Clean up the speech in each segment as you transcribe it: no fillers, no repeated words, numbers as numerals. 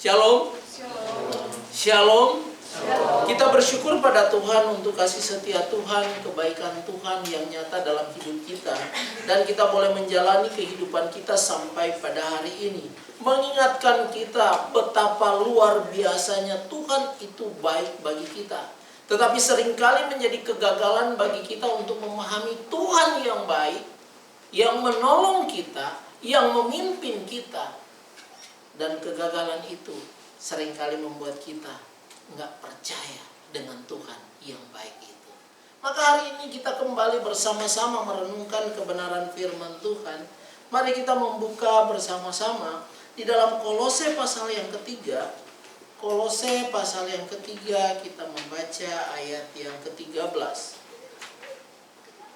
Shalom. Shalom. Shalom. Shalom. Kita bersyukur pada Tuhan untuk kasih setia Tuhan, kebaikan Tuhan yang nyata dalam hidup kita. Dan kita boleh menjalani kehidupan kita sampai pada hari ini. Mengingatkan kita betapa luar biasanya Tuhan itu baik bagi kita. Tetapi seringkali menjadi kegagalan bagi kita untuk memahami Tuhan yang baik, yang menolong kita, yang memimpin kita. Dan kegagalan itu seringkali membuat kita nggak percaya dengan Tuhan yang baik itu. Maka hari ini kita kembali bersama-sama merenungkan kebenaran firman Tuhan. Mari kita membuka bersama-sama di dalam Kolose pasal yang ketiga. Kolose pasal yang ketiga, kita membaca ayat yang ke-13.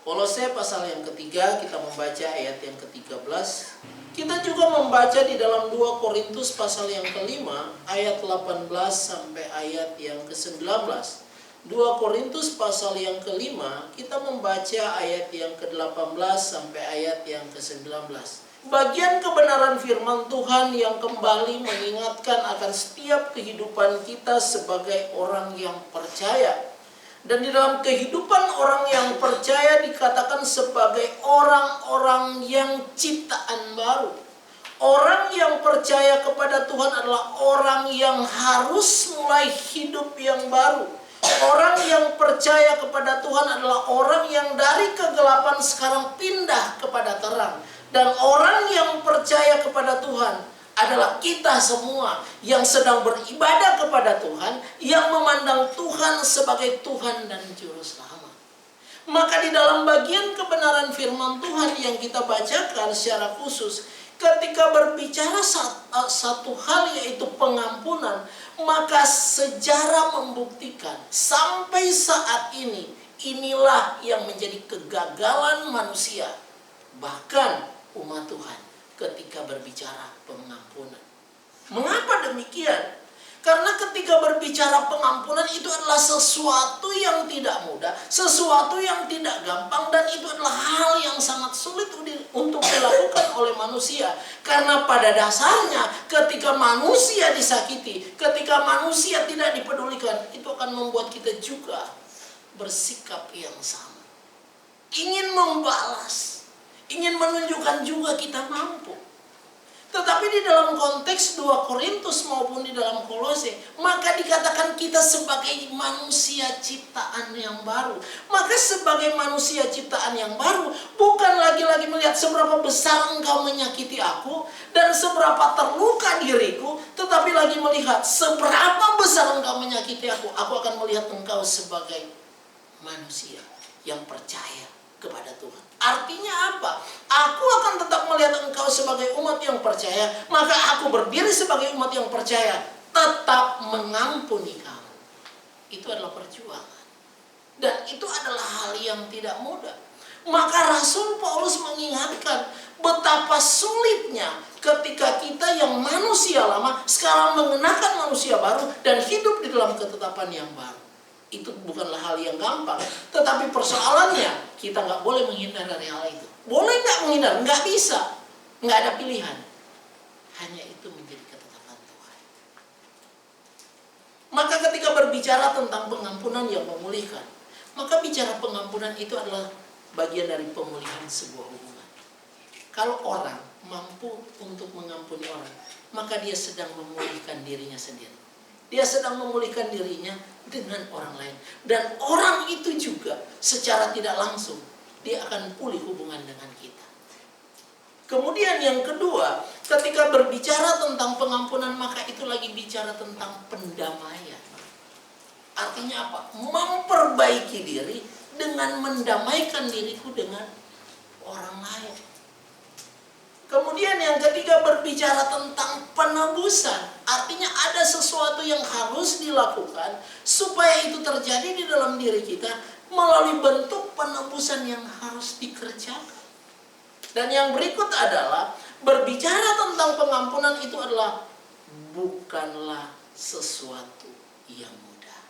Kolose pasal yang ketiga, kita membaca ayat yang ke-13. Kita juga membaca di dalam 2 Korintus pasal yang kelima, ayat 18 sampai ayat yang ke-19. 2 Korintus pasal yang kelima, kita membaca ayat yang ke-18 sampai ayat yang ke-19. Bagian kebenaran firman Tuhan yang kembali mengingatkan akan setiap kehidupan kita sebagai orang yang percaya. Dan di dalam kehidupan orang yang percaya dikatakan sebagai orang-orang yang ciptaan baru. Orang yang percaya kepada Tuhan adalah orang yang harus mulai hidup yang baru. Orang yang percaya kepada Tuhan adalah orang yang dari kegelapan sekarang pindah kepada terang. Dan orang yang percaya kepada Tuhan adalah kita semua yang sedang beribadah kepada Tuhan, yang memandang Tuhan sebagai Tuhan dan Juru Selamat. Maka di dalam bagian kebenaran firman Tuhan yang kita bacakan secara khusus, ketika berbicara satu hal yaitu pengampunan, maka sejarah membuktikan sampai saat ini, inilah yang menjadi kegagalan manusia, bahkan umat Tuhan, ketika berbicara pengampunan. Mengapa demikian? Karena ketika berbicara pengampunan itu adalah sesuatu yang tidak mudah, sesuatu yang tidak gampang, dan itu adalah hal yang sangat sulit untuk dilakukan oleh manusia. Karena pada dasarnya ketika manusia disakiti, ketika manusia tidak dipedulikan, itu akan membuat kita juga bersikap yang sama. Ingin membalas, ingin menunjukkan juga kita mampu. Tetapi di dalam konteks 2 Korintus maupun di dalam Kolose, maka dikatakan kita sebagai manusia ciptaan yang baru. Maka sebagai manusia ciptaan yang baru, bukan lagi-lagi melihat seberapa besar engkau menyakiti aku dan seberapa terluka diriku, tetapi lagi melihat seberapa besar engkau menyakiti aku. Aku akan melihat engkau sebagai manusia yang percaya kepada Tuhan. Artinya apa? Aku akan tetap melihat engkau sebagai umat yang percaya, maka aku berdiri sebagai umat yang percaya, tetap mengampuni kamu. Itu adalah perjuangan. Dan itu adalah hal yang tidak mudah. Maka Rasul Paulus mengingatkan betapa sulitnya ketika kita yang manusia lama sekarang mengenakan manusia baru dan hidup di dalam ketetapan yang baru. Itu bukanlah hal yang gampang. Tetapi persoalannya, kita nggak boleh menghindar dari hal itu. Boleh nggak menghindar? Nggak bisa. Nggak ada pilihan. Hanya itu menjadi ketetapan Tuhan. Maka ketika berbicara tentang pengampunan yang memulihkan, maka bicara pengampunan itu adalah bagian dari pemulihan sebuah hubungan. Kalau orang mampu untuk mengampuni orang, maka dia sedang memulihkan dirinya sendiri. Dia sedang memulihkan dirinya dengan orang lain. Dan orang itu juga secara tidak langsung, dia akan pulih hubungan dengan kita. Kemudian yang kedua, ketika berbicara tentang pengampunan, maka itu lagi bicara tentang pendamaian. Artinya apa? Memperbaiki diri dengan mendamaikan diriku dengan orang lain. Kemudian yang ketiga berbicara tentang penebusan. Artinya ada sesuatu yang harus dilakukan supaya itu terjadi di dalam diri kita melalui bentuk penebusan yang harus dikerjakan. Dan yang berikut adalah berbicara tentang pengampunan itu adalah bukanlah sesuatu yang mudah.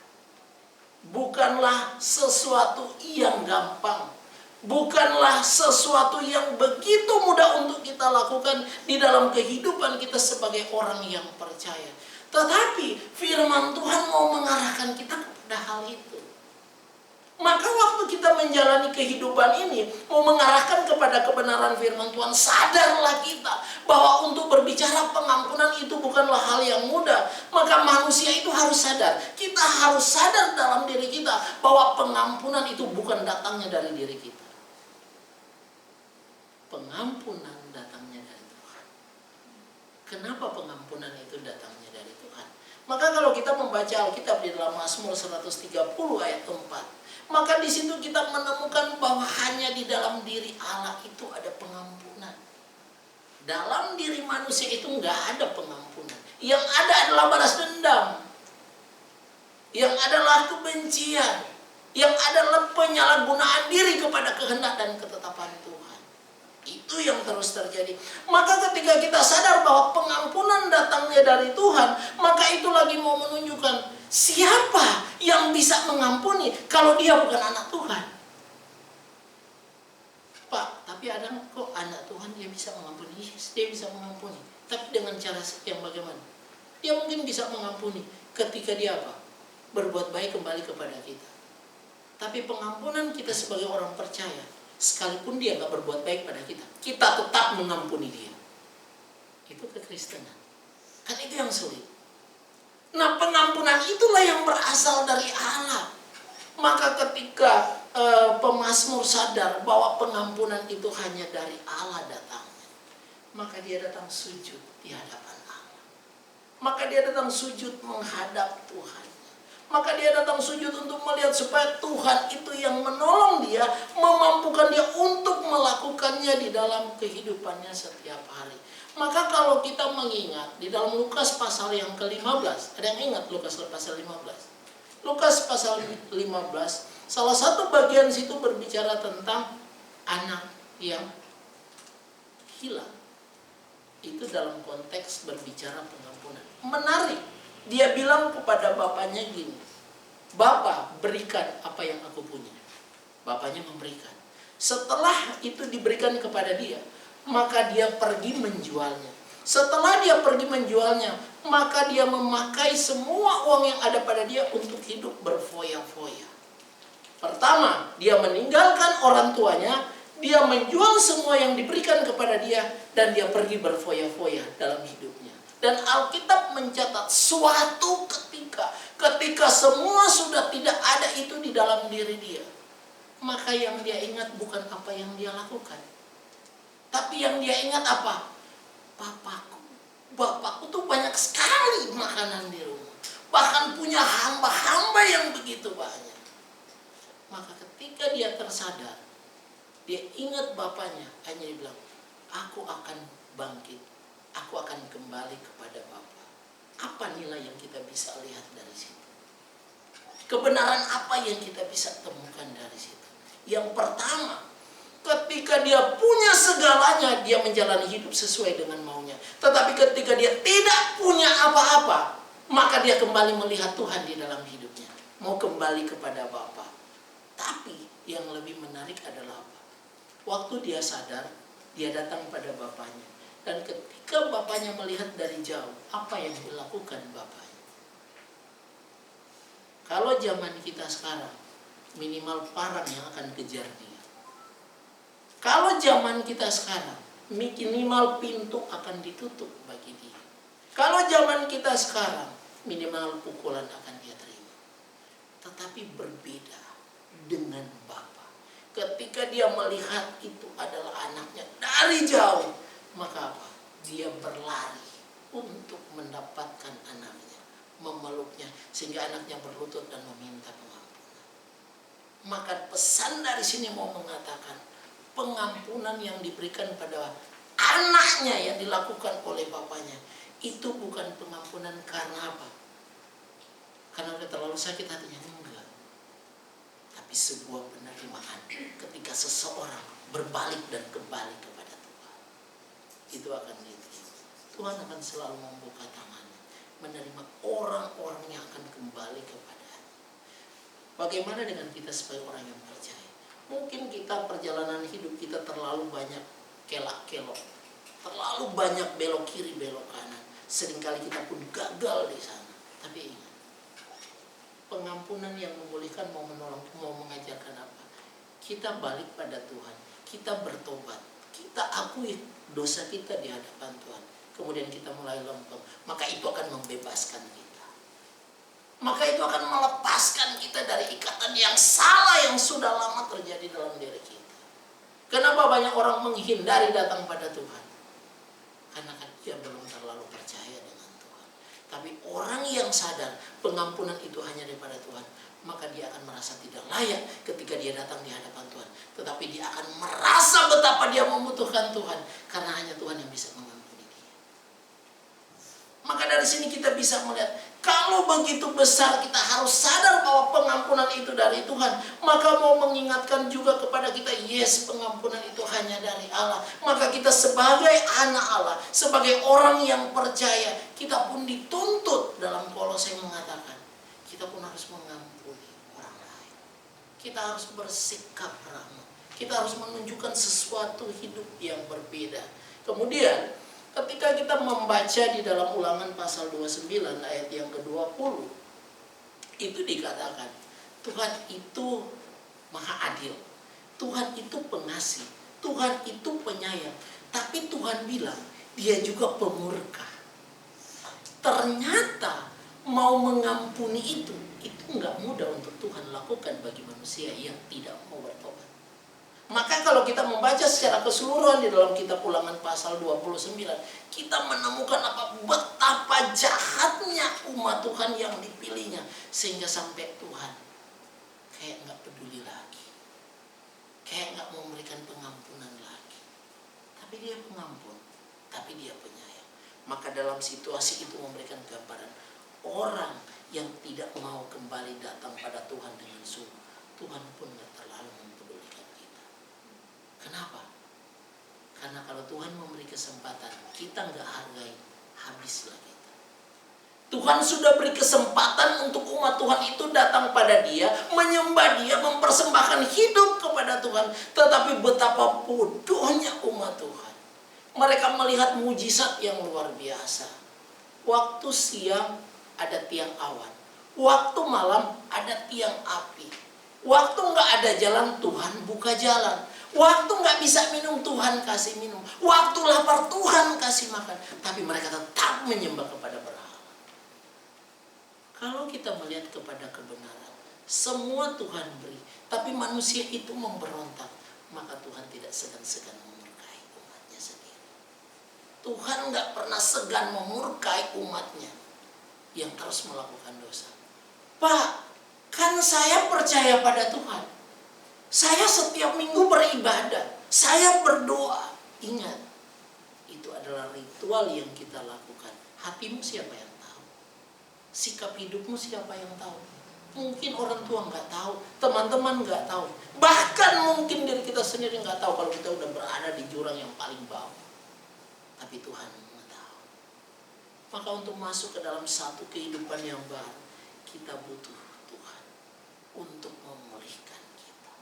Bukanlah sesuatu yang gampang. Bukanlah sesuatu yang begitu mudah untuk kita lakukan di dalam kehidupan kita sebagai orang yang percaya. Tetapi firman Tuhan mau mengarahkan kita kepada hal itu. Maka waktu kita menjalani kehidupan ini mau mengarahkan kepada kebenaran firman Tuhan, sadarlah kita bahwa untuk berbicara pengampunan itu bukanlah hal yang mudah. Maka manusia itu harus sadar. Kita harus sadar dalam diri kita bahwa pengampunan itu bukan datangnya dari diri kita. Pengampunan datangnya dari Tuhan. Kenapa pengampunan itu datangnya dari Tuhan? Maka kalau kita membaca Alkitab di dalam Mazmur 130 ayat 4, maka di situ kita menemukan bahwa hanya di dalam diri Allah itu ada pengampunan. Dalam diri manusia itu nggak ada pengampunan. Yang ada adalah balas dendam. Yang adalah kebencian. Yang adalah penyalahgunaan diri kepada kehendak dan ketetapan Tuhan. Itu yang terus terjadi. Maka ketika kita sadar bahwa pengampunan datangnya dari Tuhan, maka itu lagi mau menunjukkan siapa yang bisa mengampuni kalau dia bukan anak Tuhan. Pak, tapi ada kok anak Tuhan dia bisa mengampuni? Yes, dia bisa mengampuni. Tapi dengan cara yang bagaimana? Dia mungkin bisa mengampuni ketika dia apa? Berbuat baik kembali kepada kita. Tapi pengampunan kita sebagai orang percaya, sekalipun dia gak berbuat baik pada kita, kita tetap mengampuni dia. Itu kekristenan. Kan itu yang sulit. Nah, pengampunan itulah yang berasal dari Allah. Maka ketika pemazmur sadar bahwa pengampunan itu hanya dari Allah datangnya, maka dia datang sujud di hadapan Allah. Maka dia datang sujud menghadap Tuhan. Maka dia datang sujud untuk melihat supaya Tuhan itu yang menolong dia, memampukan dia untuk melakukannya di dalam kehidupannya setiap hari. Maka kalau kita mengingat di dalam Lukas pasal yang ke-15, ada yang ingat Lukas pasal 15? Lukas pasal 15, salah satu bagian situ berbicara tentang anak yang hilang. Itu dalam konteks berbicara pengampunan. Menarik, dia bilang kepada bapaknya gini, "Bapa, berikan apa yang aku punya." Bapaknya memberikan. Setelah itu diberikan kepada dia, maka dia pergi menjualnya. Setelah dia pergi menjualnya, maka dia memakai semua uang yang ada pada dia untuk hidup berfoya-foya. Pertama, dia meninggalkan orang tuanya, dia menjual semua yang diberikan kepada dia, dan dia pergi berfoya-foya dalam hidupnya. Dan Alkitab mencatat suatu ketika semua sudah tidak ada itu di dalam diri dia, maka yang dia ingat bukan apa yang dia lakukan, tapi yang dia ingat apa? Bapakku tuh banyak sekali makanan di rumah. Bahkan punya hamba-hamba yang begitu banyak. Maka ketika dia tersadar, dia ingat bapaknya, hanya dia bilang, "Aku akan bangkit. Aku akan kembali kepada Bapa." Apa nilai yang kita bisa lihat dari situ? Kebenaran apa yang kita bisa temukan dari situ? Yang pertama, ketika dia punya segalanya, dia menjalani hidup sesuai dengan maunya. Tetapi ketika dia tidak punya apa-apa, maka dia kembali melihat Tuhan di dalam hidupnya. Mau kembali kepada Bapa. Tapi yang lebih menarik adalah apa? Waktu dia sadar, dia datang pada bapaknya. Dan ketika bapaknya melihat dari jauh, apa yang dilakukan bapaknya? Kalau zaman kita sekarang, minimal parang yang akan kejar dia. Kalau zaman kita sekarang, minimal pintu akan ditutup bagi dia. Kalau zaman kita sekarang, minimal pukulan akan dia terima. Tetapi berbeda dengan Bapa. Ketika dia melihat itu adalah anaknya dari jauh, maka apa? Dia berlari untuk mendapatkan anaknya, memeluknya, sehingga anaknya berlutut dan meminta pengampunan. Maka pesan dari sini mau mengatakan, pengampunan yang diberikan pada anaknya yang dilakukan oleh bapaknya, itu bukan pengampunan karena apa? Karena udah terlalu sakit hatinya, enggak. Tapi sebuah penerimaan ketika seseorang berbalik dan kembali kepada Tuhan. Itu akan diterima. Tuhan akan selalu membuka tangannya, menerima orang-orang yang akan kembali kepada-Nya. Bagaimana dengan kita sebagai orang yang percaya? Mungkin kita perjalanan hidup kita terlalu banyak kelak-kelok, terlalu banyak belok kiri belok kanan. Seringkali kita pun gagal di sana. Tapi ingat, pengampunan yang memulihkan mau menolong, mau mengajarkan apa? Kita balik pada Tuhan, kita bertobat, kita akui dosa kita di hadapan Tuhan. Kemudian kita mulai lempeng, maka itu akan membebaskan kita. Maka itu akan melepaskan kita dari ikatan yang salah yang sudah lama terjadi dalam diri kita. Kenapa banyak orang menghindari datang pada Tuhan? Karena kan dia belum terlalu percaya dengan Tuhan. Tapi orang yang sadar pengampunan itu hanya daripada Tuhan, maka dia akan merasa tidak layak ketika dia datang di hadapan Tuhan. Tetapi dia akan merasa betapa dia membutuhkan Tuhan, karena hanya Tuhan yang bisa mengampuni dia. Maka dari sini kita bisa melihat, kalau begitu besar kita harus sadar bahwa pengampunan itu dari Tuhan. Maka mau mengingatkan juga kepada kita, yes, pengampunan itu hanya dari Allah. Maka kita sebagai anak Allah, sebagai orang yang percaya, kita pun dituntut dalam Kolose mengatakan, kita pun harus mengampuni orang lain. Kita harus bersikap ramah. Kita harus menunjukkan sesuatu hidup yang berbeda. Kemudian ketika kita membaca di dalam Ulangan pasal 29 ayat yang ke-20, itu dikatakan Tuhan itu maha adil, Tuhan itu pengasih, Tuhan itu penyayang. Tapi Tuhan bilang dia juga pemurka. Ternyata mau mengampuni itu nggak mudah untuk Tuhan lakukan bagi manusia yang tidak mau bertobat. Maka kalau kita membaca secara keseluruhan di dalam kitab Ulangan pasal 29, kita menemukan betapa jahatnya umat Tuhan yang dipilihnya, sehingga sampai Tuhan kayak nggak peduli lagi, kayak nggak mau memberikan pengampunan lagi. Tapi dia pengampun, tapi dia penyayang. Maka dalam situasi itu memberikan gambaran orang yang tidak mau kembali datang pada Tuhan dengan sungguh, Tuhan pun nggak terlalu mempedulikan kita. Kenapa? Karena kalau Tuhan memberi kesempatan, kita nggak hargai, habislah kita. Tuhan sudah beri kesempatan untuk umat Tuhan itu datang pada dia, menyembah dia, mempersembahkan hidup kepada Tuhan. Tetapi betapa bodohnya umat Tuhan. Mereka melihat mujizat yang luar biasa. Waktu siang ada tiang awan, waktu malam ada tiang api. Waktu nggak ada jalan, Tuhan buka jalan. Waktu nggak bisa minum, Tuhan kasih minum. Waktu lapar, Tuhan kasih makan. Tapi mereka tetap menyembah kepada berhala. Kalau kita melihat kepada kebenaran, semua Tuhan beri, tapi manusia itu memberontak, maka Tuhan tidak segan-segan memurkai umatnya sendiri. Tuhan nggak pernah segan memurkai umatnya yang terus melakukan dosa. Pak, kan saya percaya pada Tuhan. Saya setiap minggu beribadah, saya berdoa. Ingat, itu adalah ritual yang kita lakukan. Hatimu siapa yang tahu? Sikap hidupmu siapa yang tahu? Mungkin orang tua nggak tahu, teman-teman nggak tahu. Bahkan mungkin diri kita sendiri nggak tahu kalau kita udah berada di jurang yang paling bawah. Tapi Tuhan mengetahui. Maka untuk masuk ke dalam satu kehidupan yang baru, kita butuh Tuhan untuk memulihkan kita.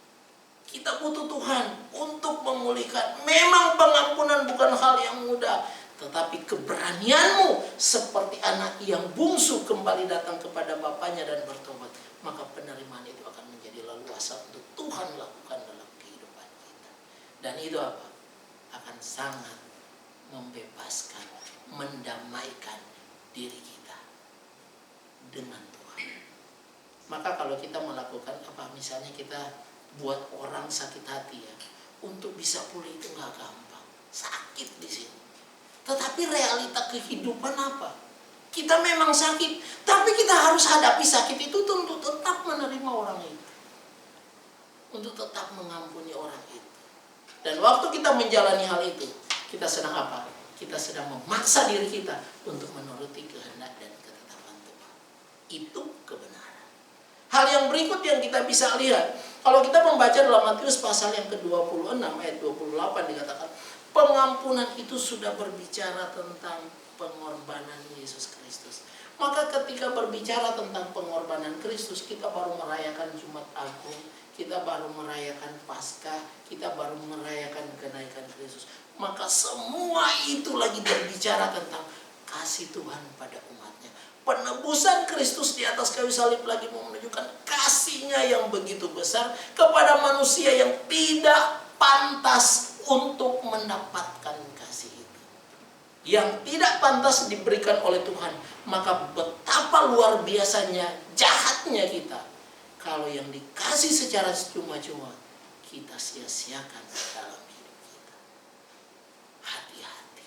Kita butuh Tuhan untuk memulihkan. Memang pengampunan bukan hal yang mudah, tetapi keberanianmu seperti anak yang bungsu kembali datang kepada bapaknya dan bertobat, maka penerimaan itu akan menjadi leluasa untuk Tuhan lakukan dalam kehidupan kita. Dan itu apa? Akan sangat membebaskan, mendamaikan diri kita dengan Tuhan. Maka kalau kita melakukan apa, misalnya kita buat orang sakit hati ya, untuk bisa pulih itu nggak gampang, sakit di sini. Tetapi realita kehidupan apa? Kita memang sakit, tapi kita harus hadapi sakit itu untuk tetap menerima orang itu, untuk tetap mengampuni orang itu. Dan waktu kita menjalani hal itu, kita sedang apa? Kita sedang memaksa diri kita untuk menuruti kehendak dan ketetapan Tuhan. Itu kebenaran. Hal yang berikut yang kita bisa lihat, kalau kita membaca dalam Matius pasal yang ke-26 ayat 28 dikatakan, pengampunan itu sudah berbicara tentang pengorbanan Yesus Kristus. Maka ketika berbicara tentang pengorbanan Kristus, kita baru merayakan Jumat Agung, kita baru merayakan Paskah, kita baru merayakan kenaikan Kristus. Maka semua itu lagi berbicara tentang kasih Tuhan pada umatnya. Penebusan Kristus di atas kayu salib lagi mau menunjukkan kasih-Nya yang begitu besar kepada manusia yang tidak pantas untuk mendapatkan kasih itu. Yang tidak pantas diberikan oleh Tuhan. Maka betapa luar biasanya jahatnya kita kalau yang dikasih secara cuma-cuma kita sia-siakan dalam hidup kita. Hati-hati.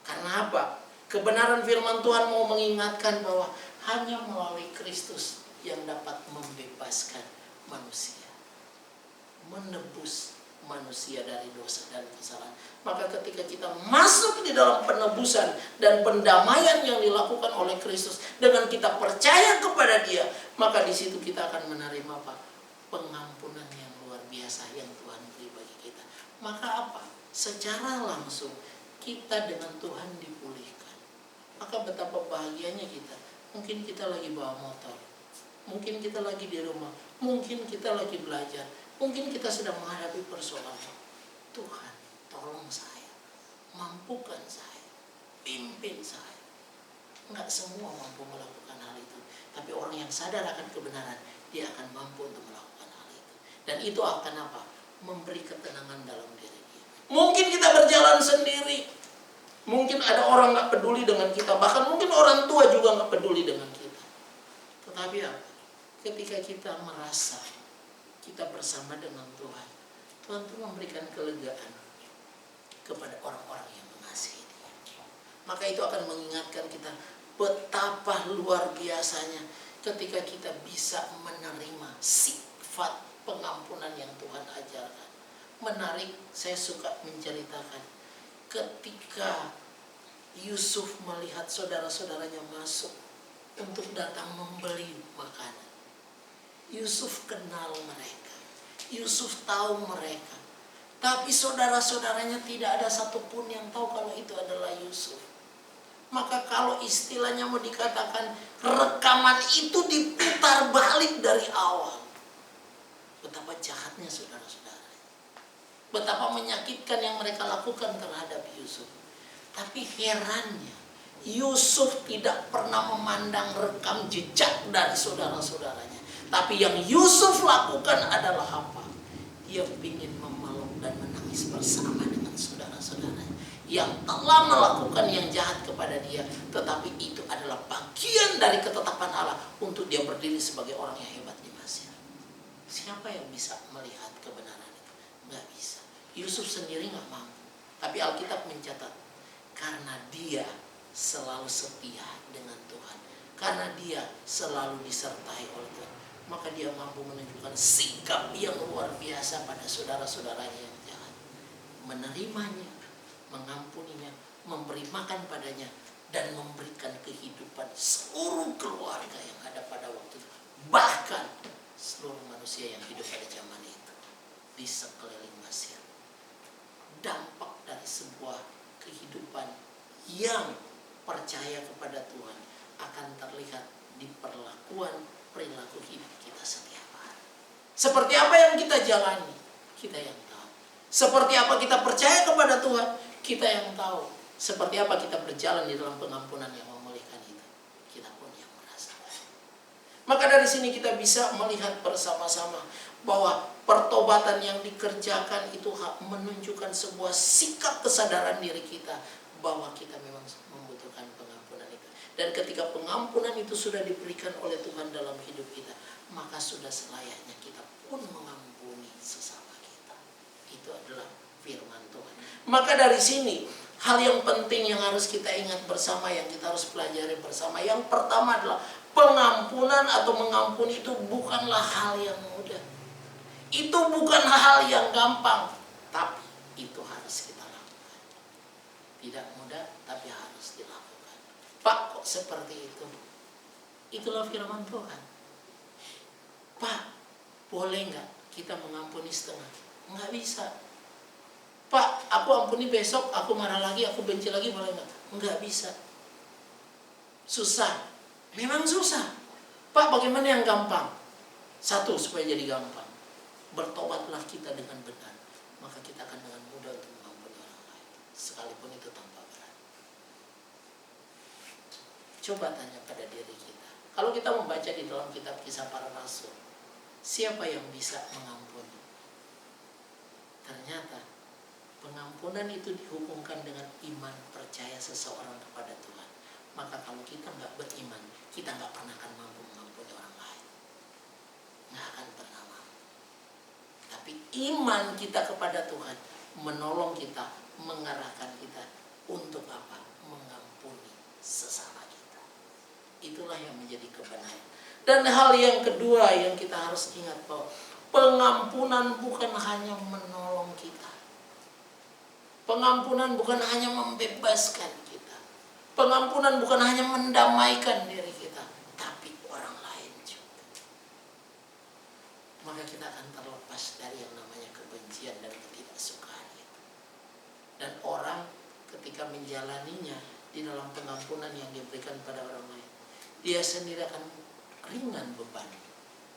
Karena apa? Kebenaran firman Tuhan mau mengingatkan bahwa hanya melalui Kristus yang dapat membebaskan manusia, menebus manusia dari dosa dan kesalahan. Maka ketika kita masuk di dalam penebusan dan pendamaian yang dilakukan oleh Kristus, dengan kita percaya kepada Dia, maka di situ kita akan menerima apa? Pengampunan yang luar biasa yang Tuhan beri bagi kita. Maka apa? Secara langsung kita dengan Tuhan dipulihkan. Maka betapa bahagianya kita. Mungkin kita lagi bawa motor, mungkin kita lagi di rumah, mungkin kita lagi belajar, mungkin kita sedang menghadapi persoalan. Tuhan, tolong saya, mampukan saya, pimpin saya. Enggak semua mampu melakukan hal itu, tapi orang yang sadar akan kebenaran, dia akan mampu untuk melakukan hal itu. Dan itu akan apa? Memberi ketenangan dalam diri kita. Mungkin kita berjalan sendiri, mungkin ada orang gak peduli dengan kita, bahkan mungkin orang tua juga gak peduli dengan kita. Tetapi apa? Ketika kita merasa kita bersama dengan Tuhan, Tuhan itu memberikan kelegaan kepada orang-orang yang mengasihi Dia. Maka itu akan mengingatkan kita betapa luar biasanya ketika kita bisa menerima sifat pengampunan yang Tuhan ajarkan. Menarik, saya suka menceritakan ketika Yusuf melihat saudara-saudaranya masuk untuk datang membeli makanan. Yusuf kenal mereka, Yusuf tahu mereka, tapi saudara-saudaranya tidak ada satupun yang tahu kalau itu adalah Yusuf. Maka kalau istilahnya mau dikatakan, rekaman itu diputar balik dari awal. Betapa jahatnya saudara-saudara, betapa menyakitkan yang mereka lakukan terhadap Yusuf. Tapi herannya, Yusuf tidak pernah memandang rekam jejak dari saudara-saudaranya. Tapi yang Yusuf lakukan adalah apa? Dia ingin memeluk dan menangis bersama dengan saudara-saudaranya yang telah melakukan yang jahat kepada dia. Tetapi itu adalah bagian dari ketetapan Allah untuk dia berdiri sebagai orang yang hebat di Mesir. Siapa yang bisa melihat kebenaran itu? Nggak bisa. Yusuf sendiri nggak mampu. Tapi Alkitab mencatat, karena dia selalu setia dengan Tuhan, karena dia selalu disertai oleh Tuhan, maka dia mampu menunjukkan sikap yang luar biasa pada saudara-saudaranya yang jahat. Menerimanya, mengampuninya, memberi makan padanya, dan memberikan kehidupan seluruh keluarga yang ada pada waktu itu. Bahkan seluruh manusia yang hidup pada zaman itu di sekeliling Mesir. Dampak dari sebuah kehidupan yang percaya kepada Tuhan akan terlihat di perlakuan perilaku hidup kita setiap hari. Seperti apa yang kita jalani, kita yang tahu. Seperti apa kita percaya kepada Tuhan, kita yang tahu. Seperti apa kita berjalan di dalam pengampunan yang memulihkan itu, kita pun yang merasakan. Maka dari sini kita bisa melihat bersama-sama bahwa pertobatan yang dikerjakan itu menunjukkan sebuah sikap kesadaran diri kita bahwa kita memang membutuhkan pengampunan itu. Dan ketika pengampunan itu sudah diberikan oleh Tuhan dalam hidup kita, maka sudah selayaknya kita pun mengampuni sesama kita. Itu adalah firman Tuhan. Maka dari sini hal yang penting yang harus kita ingat bersama, yang kita harus pelajari bersama. Yang pertama adalah pengampunan atau mengampuni itu bukanlah hal yang mudah. Itu bukan hal yang gampang, tapi itu harus kita lakukan. Tidak mudah, tapi harus dilakukan. Pak, kok seperti itu? Itulah firman Tuhan. Pak, boleh nggak kita mengampuni setengah? Nggak bisa. Pak, aku ampuni besok, aku marah lagi, aku benci lagi, boleh nggak? Nggak bisa. Susah. Memang susah. Pak, bagaimana yang gampang? Satu, supaya jadi gampang. Bertobatlah kita dengan benar, maka kita akan dengan mudah untuk mengampuni orang lain, sekalipun itu tanpa berat. Coba tanya pada diri kita. Kalau kita membaca di dalam kitab Kisah Para Rasul, siapa yang bisa mengampuni? Ternyata pengampunan itu dihubungkan dengan iman percaya seseorang kepada Tuhan. Maka kalau kita nggak beriman, kita nggak pernah akan mampu mengampuni orang lain. Nggak akan pernah mampu. Tapi iman kita kepada Tuhan menolong kita, mengarahkan kita untuk apa? Mengampuni sesama kita. Itulah yang menjadi kebenaran. Dan hal yang kedua yang kita harus ingat bahwa pengampunan bukan hanya menolong kita. Pengampunan bukan hanya membebaskan kita. Pengampunan bukan hanya mendamaikan diri kita, tapi orang lain juga. Maka kita akan terlepas dari yang namanya kebencian dan ketidaksukaan itu. Dan orang ketika menjalaninya di dalam pengampunan yang diberikan pada orang lain, dia sendiri akan ringan beban.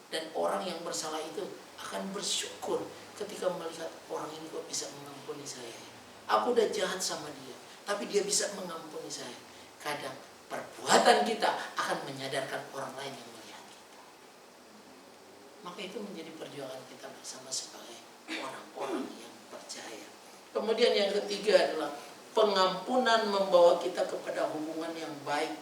Dan orang yang bersalah itu akan bersyukur ketika melihat orang ini kok bisa mengampuni saya. Aku udah jahat sama dia, tapi dia bisa mengampuni saya. Kadang perbuatan kita akan menyadarkan orang lain yang melihat kita. Maka itu menjadi perjuangan kita bersama sebagai orang-orang yang percaya. Kemudian yang ketiga adalah pengampunan membawa kita kepada hubungan yang baik.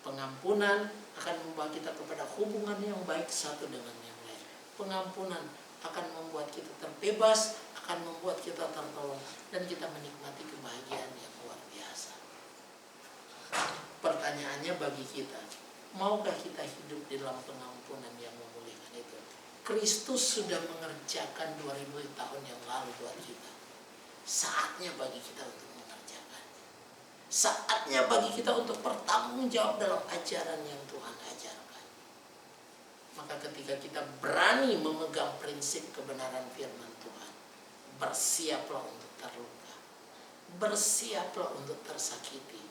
Pengampunan akan membawa kita kepada hubungan yang baik satu dengan yang lain. Pengampunan akan membuat kita terbebas, akan membuat kita tertolong, dan kita menikmati kebahagiaan yang luar biasa. Pertanyaannya bagi kita, maukah kita hidup di dalam pengampunan yang memulihkan itu? Kristus sudah mengerjakan 2000 tahun yang lalu buat kita. Saatnya bagi kita untuk mengerjakan. Saatnya bagi kita untuk bertanggung jawab dalam ajaran yang Tuhan ajarkan. Maka ketika kita berani memegang prinsip kebenaran firman Tuhan, bersiaplah untuk terluka, bersiaplah untuk tersakiti,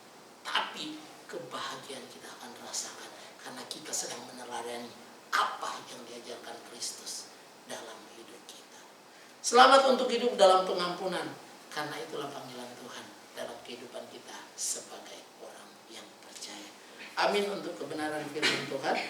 tapi kebahagiaan kita akan rasakan karena kita sedang meneladani apa yang diajarkan Kristus dalam hidup kita. Selamat untuk hidup dalam pengampunan, karena itulah panggilan Tuhan dalam kehidupan kita sebagai orang yang percaya. Amin untuk kebenaran firman Tuhan.